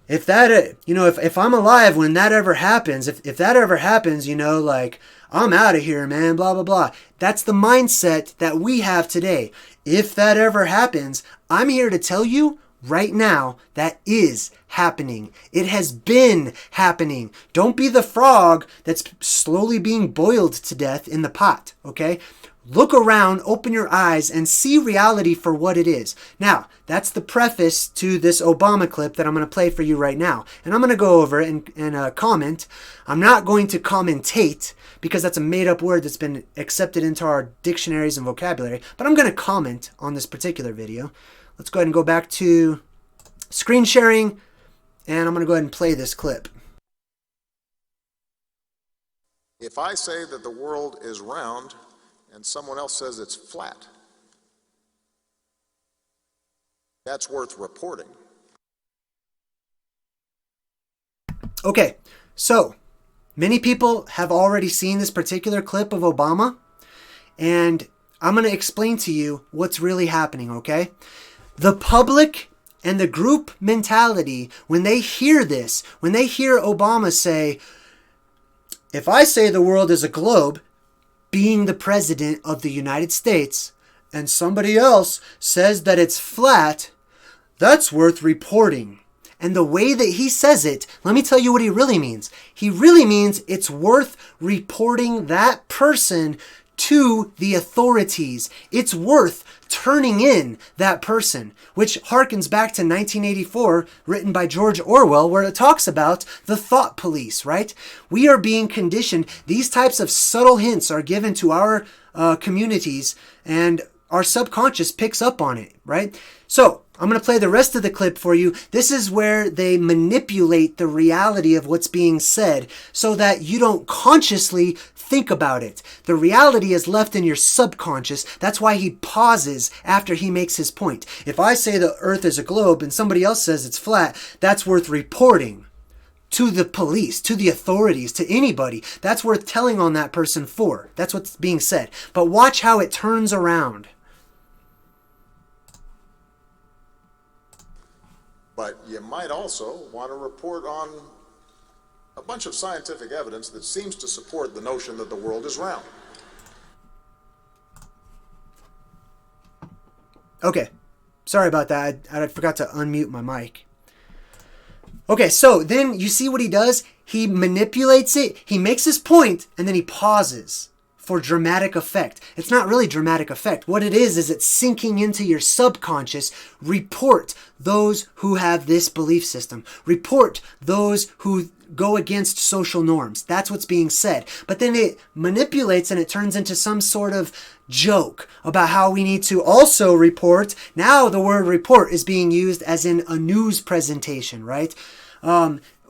if that, you know, if I'm alive when that ever happens, if that ever happens, you know, like, I'm out of here, man, blah, blah, blah. That's the mindset that we have today. If that ever happens, I'm here to tell you right now that is happening. It has been happening. Don't be the frog that's slowly being boiled to death in the pot, okay? Look around, open your eyes, and see reality for what it is. Now, that's the preface to this Obama clip that I'm going to play for you right now. And I'm going to go over it and comment. I'm not going to commentate, because that's a made-up word that's been accepted into our dictionaries and vocabulary. But I'm going to comment on this particular video. Let's go ahead and go back to screen sharing, and I'm going to go ahead and play this clip. If I say that the world is round, and someone else says it's flat, that's worth reporting. Okay, so many people have already seen this particular clip of Obama, and I'm going to explain to you what's really happening, okay? The public and the group mentality, when they hear this, when they hear Obama say, if I say the world is a globe, being the president of the United States, and somebody else says that it's flat, that's worth reporting. And the way that he says it, let me tell you what he really means. He really means it's worth reporting that person to the authorities. It's worth turning in that person, which harkens back to 1984, written by George Orwell, where it talks about the thought police, right? We are being conditioned. These types of subtle hints are given to our communities, and our subconscious picks up on it, right? So I'm going to play the rest of the clip for you. This is where they manipulate the reality of what's being said so that you don't consciously think about it. The reality is left in your subconscious. That's why he pauses after he makes his point. If I say the earth is a globe and somebody else says it's flat, that's worth reporting to the police, to the authorities, to anybody. That's worth telling on that person for. That's what's being said. But watch how it turns around. But you might also want to report on a bunch of scientific evidence that seems to support the notion that the world is round. Okay, sorry about that. I forgot to unmute my mic. Okay, so then you see what he does? He manipulates it, he makes his point, and then he pauses for dramatic effect. It's not really dramatic effect. What it is it's sinking into your subconscious. Report those who have this belief system. Report those who go against social norms. That's what's being said. But then it manipulates and it turns into some sort of joke about how we need to also report. Now the word report is being used as in a news presentation, right?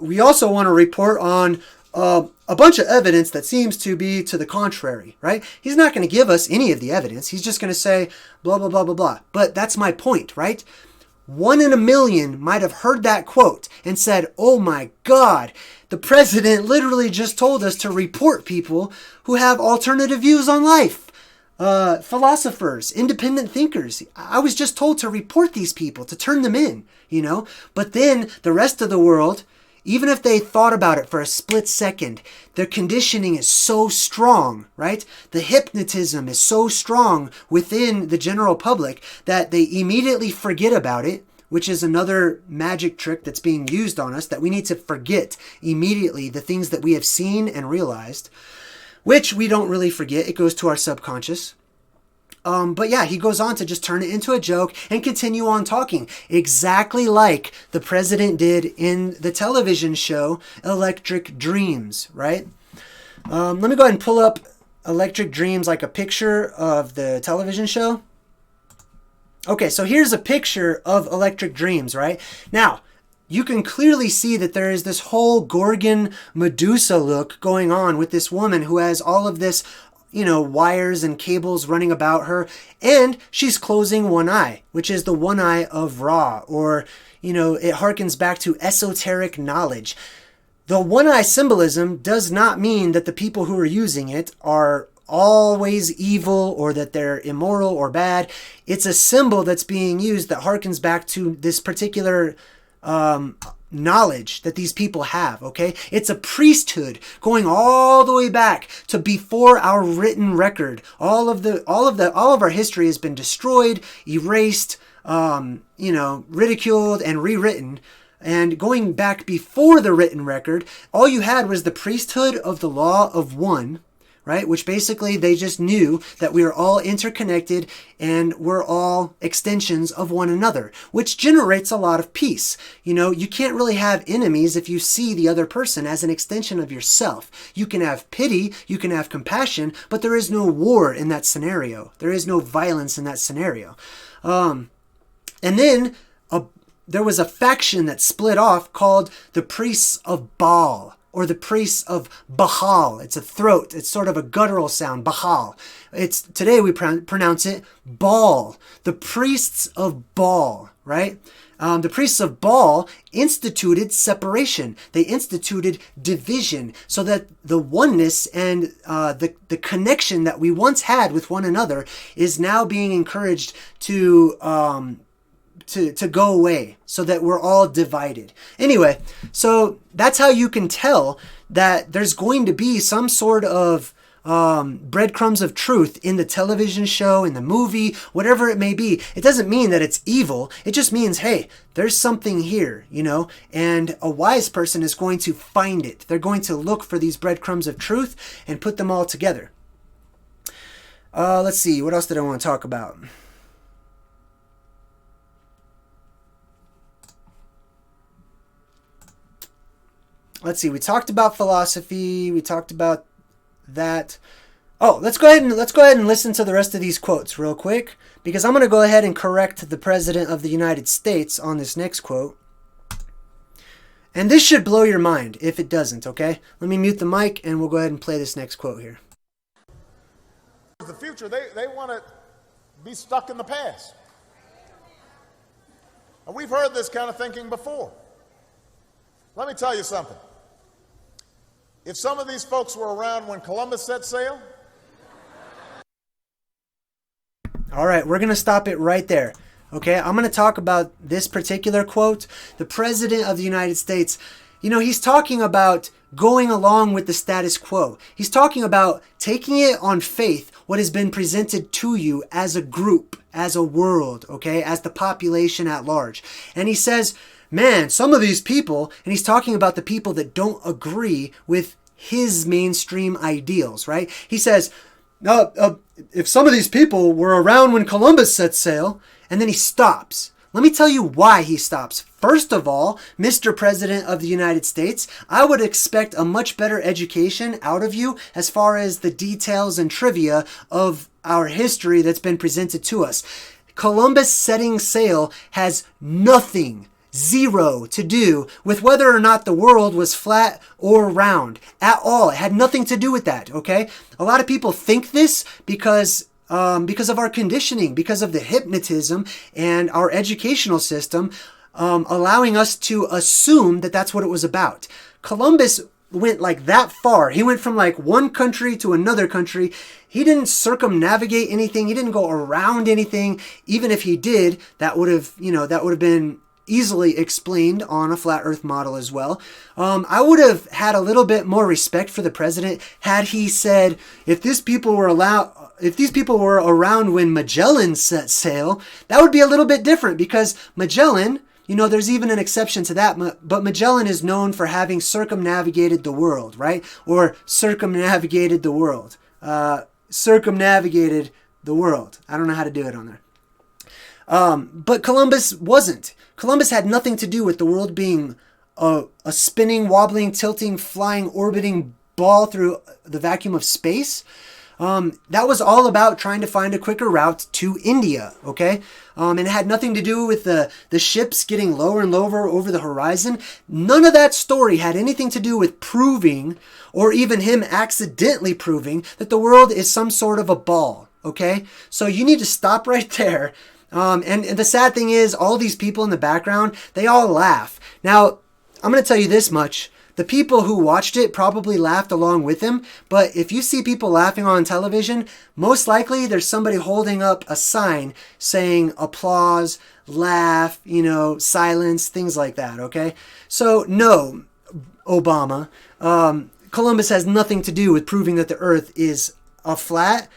We also want to report on a bunch of evidence that seems to be to the contrary, right? He's not going to give us any of the evidence. He's just going to say blah, blah, blah, blah, blah. But that's my point, right? 1 in a million might have heard that quote and said, oh my God, the president literally just told us to report people who have alternative views on life. Philosophers, independent thinkers. I was just told to report these people, to turn them in, you know? But then the rest of the world, even if they thought about it for a split second, their conditioning is so strong, right? The hypnotism is so strong within the general public that they immediately forget about it, which is another magic trick that's being used on us, that we need to forget immediately the things that we have seen and realized, which we don't really forget. It goes to our subconscious. But yeah, he goes on to just turn it into a joke and continue on talking, exactly like the president did in the television show Electric Dreams, right? Let me go ahead and pull up Electric Dreams, like a picture of the television show. Okay, so here's a picture of Electric Dreams, right? Now, you can clearly see that there is this whole Gorgon Medusa look going on with this woman who has all of this, wires and cables running about her, and she's closing one eye, which is the one eye of Ra, or, it harkens back to esoteric knowledge. The one eye symbolism does not mean that the people who are using it are always evil or that they're immoral or bad. It's a symbol that's being used that harkens back to this particular knowledge that these people have, okay? It's a priesthood going all the way back to before our written record. All of our history has been destroyed, erased, ridiculed and rewritten. And going back before the written record, all you had was the priesthood of the law of one, right? Which basically they just knew that we are all interconnected and we're all extensions of one another, which generates a lot of peace. You can't really have enemies if you see the other person as an extension of yourself. You can have pity, you can have compassion, but there is no war in that scenario. There is no violence in that scenario. And then there was a faction that split off called the Priests of Baal, or the Priests of Baal. It's a throat. It's sort of a guttural sound, Baal. Today we pronounce it Baal. The Priests of Baal, right? The Priests of Baal instituted separation. They instituted division so that the oneness and the connection that we once had with one another is now being encouraged to go away, so that we're all divided. Anyway, so that's how you can tell that there's going to be some sort of breadcrumbs of truth in the television show, in the movie, whatever it may be. It doesn't mean that it's evil. It just means, hey, there's something here, and a wise person is going to find it. They're going to look for these breadcrumbs of truth and put them all together. Let's see, what else did I want to talk about? Let's see. We talked about philosophy. We talked about that. Oh, let's go ahead and listen to the rest of these quotes real quick, because I'm going to go ahead and correct the President of the United States on this next quote. And this should blow your mind if it doesn't, okay? Let me mute the mic and we'll go ahead and play this next quote here. The future, they want to be stuck in the past. And we've heard this kind of thinking before. Let me tell you something. If some of these folks were around when Columbus set sail... All right, we're going to stop it right there. Okay, I'm going to talk about this particular quote. The President of the United States, he's talking about going along with the status quo. He's talking about taking it on faith, what has been presented to you as a group, as a world, okay, as the population at large. And he says, man, some of these people, and he's talking about the people that don't agree with his mainstream ideals, right? He says, if some of these people were around when Columbus set sail, and then he stops. Let me tell you why he stops. First of all, Mr. President of the United States, I would expect a much better education out of you as far as the details and trivia of our history that's been presented to us. Columbus setting sail has nothing, zero, to do with whether or not the world was flat or round at all. It had nothing to do with that, okay? A lot of people think this because of our conditioning, because of the hypnotism and our educational system, allowing us to assume that that's what it was about. Columbus went like that far. He went from like one country to another country. He didn't circumnavigate anything. He didn't go around anything. Even if he did, that would have been easily explained on a flat earth model as well. I would have had a little bit more respect for the president had he said, if these people were around when Magellan set sail, that would be a little bit different, because Magellan, there's even an exception to that, but Magellan is known for having circumnavigated the world, right? Or circumnavigated the world. Circumnavigated the world. I don't know how to do it on there. But Columbus wasn't. Columbus had nothing to do with the world being a spinning, wobbling, tilting, flying, orbiting ball through the vacuum of space. That was all about trying to find a quicker route to India, okay? And it had nothing to do with the ships getting lower and lower over the horizon. None of that story had anything to do with proving, or even him accidentally proving, that the world is some sort of a ball, okay? So you need to stop right there. And the sad thing is, all these people in the background, they all laugh. Now, I'm going to tell you this much. The people who watched it probably laughed along with him, but if you see people laughing on television, most likely there's somebody holding up a sign saying applause, laugh, silence, things like that, okay? So, no, Obama, Columbus has nothing to do with proving that the earth is a flat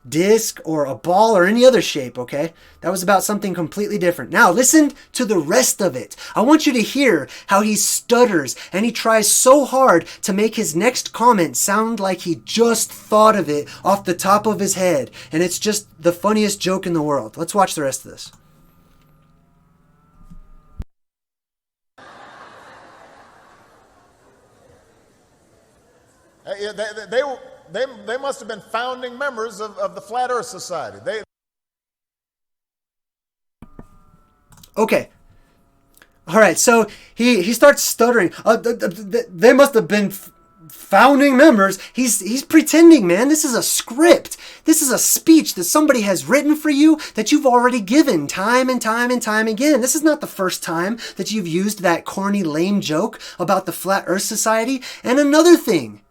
disc or a ball or any other shape, okay? That was about something completely different. Now, listen to the rest of it. I want you to hear how he stutters and he tries so hard to make his next comment sound like he just thought of it off the top of his head. And it's just the funniest joke in the world. Let's watch the rest of this. They must have been founding members of the Flat Earth Society. Okay. All right, so he starts stuttering. They must have been founding members. He's pretending, man. This is a script. This is a speech that somebody has written for you that you've already given time and time and time again. This is not the first time that you've used that corny, lame joke about the Flat Earth Society. And another thing,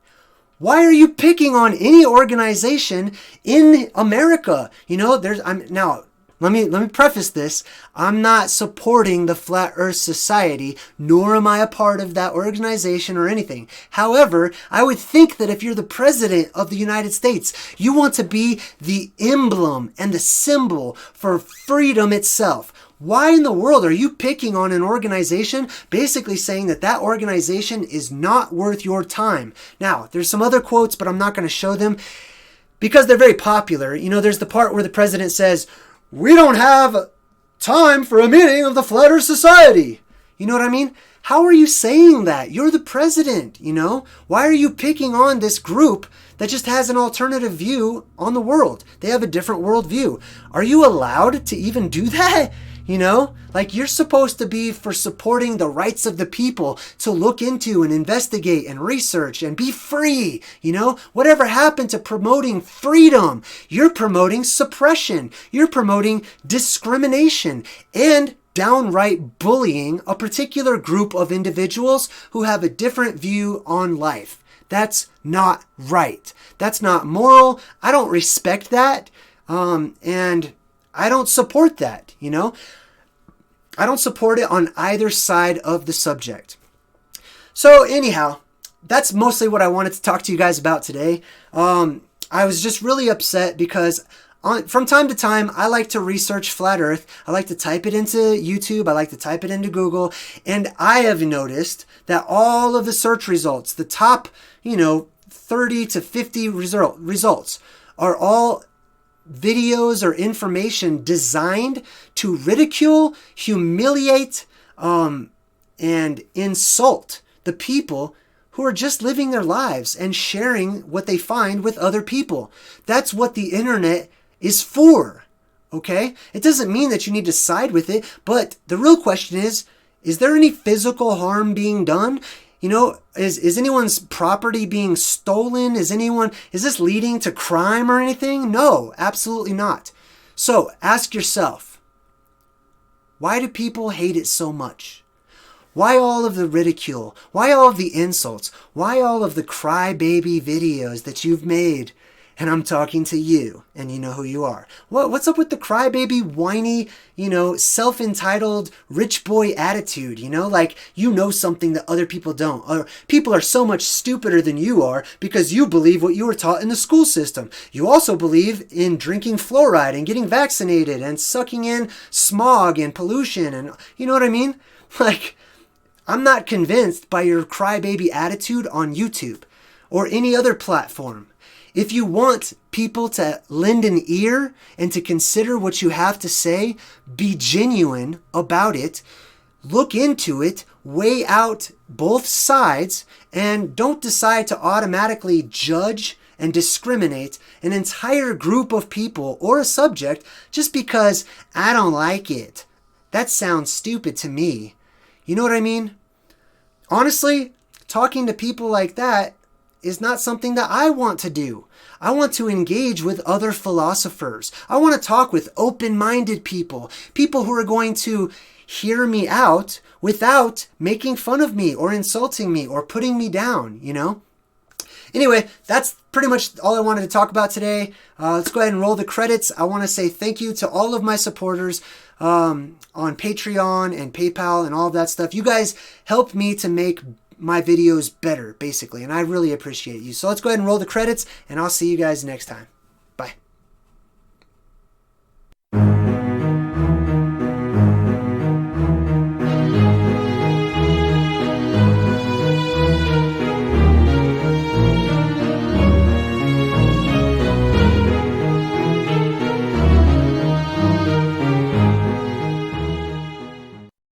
why are you picking on any organization in America? Let me preface this. I'm not supporting the Flat Earth Society, nor am I a part of that organization or anything. However, I would think that if you're the president of the United States, you want to be the emblem and the symbol for freedom itself. Why in the world are you picking on an organization, basically saying that organization is not worth your time? Now, there's some other quotes, but I'm not going to show them because they're very popular. There's the part where the president says, "We don't have time for a meeting of the Flat Earth Society." You know what I mean? How are you saying that? You're the president, Why are you picking on this group that just has an alternative view on the world? They have a different worldview. Are you allowed to even do that? You're supposed to be for supporting the rights of the people to look into and investigate and research and be free. Whatever happened to promoting freedom? You're promoting suppression. You're promoting discrimination and downright bullying a particular group of individuals who have a different view on life. That's not right. That's not moral. I don't respect that. And I don't support that, I don't support it on either side of the subject. So anyhow, that's mostly what I wanted to talk to you guys about today. I was just really upset because from time to time, I like to research Flat Earth. I like to type it into YouTube. I like to type it into Google. And I have noticed that all of the search results, the top, 30 to 50 results are all videos or information designed to ridicule, humiliate, and insult the people who are just living their lives and sharing what they find with other people. That's what the internet is for, okay? It doesn't mean that you need to side with it, but the real question is there any physical harm being done? Is anyone's property being stolen? Is this leading to crime or anything? No, absolutely not. So ask yourself, why do people hate it so much? Why all of the ridicule? Why all of the insults? Why all of the crybaby videos that you've made? And I'm talking to you, and you know who you are. What's up with the crybaby, whiny, self-entitled rich boy attitude, like something that other people don't. Or people are so much stupider than you are because you believe what you were taught in the school system. You also believe in drinking fluoride and getting vaccinated and sucking in smog and pollution and, you know what I mean? I'm not convinced by your crybaby attitude on YouTube or any other platform. If you want people to lend an ear and to consider what you have to say, be genuine about it, look into it, weigh out both sides, and don't decide to automatically judge and discriminate an entire group of people or a subject just because I don't like it. That sounds stupid to me. You know what I mean? Honestly, talking to people like that is not something that I want to do. I want to engage with other philosophers. I want to talk with open-minded people, people who are going to hear me out without making fun of me or insulting me or putting me down, you know? Anyway, that's pretty much all I wanted to talk about today. Let's go ahead and roll the credits. I want to say thank you to all of my supporters on Patreon and PayPal and all of that stuff. You guys help me to make my videos better, basically, and I really appreciate you. So let's go ahead and roll the credits, and I'll see you guys next time.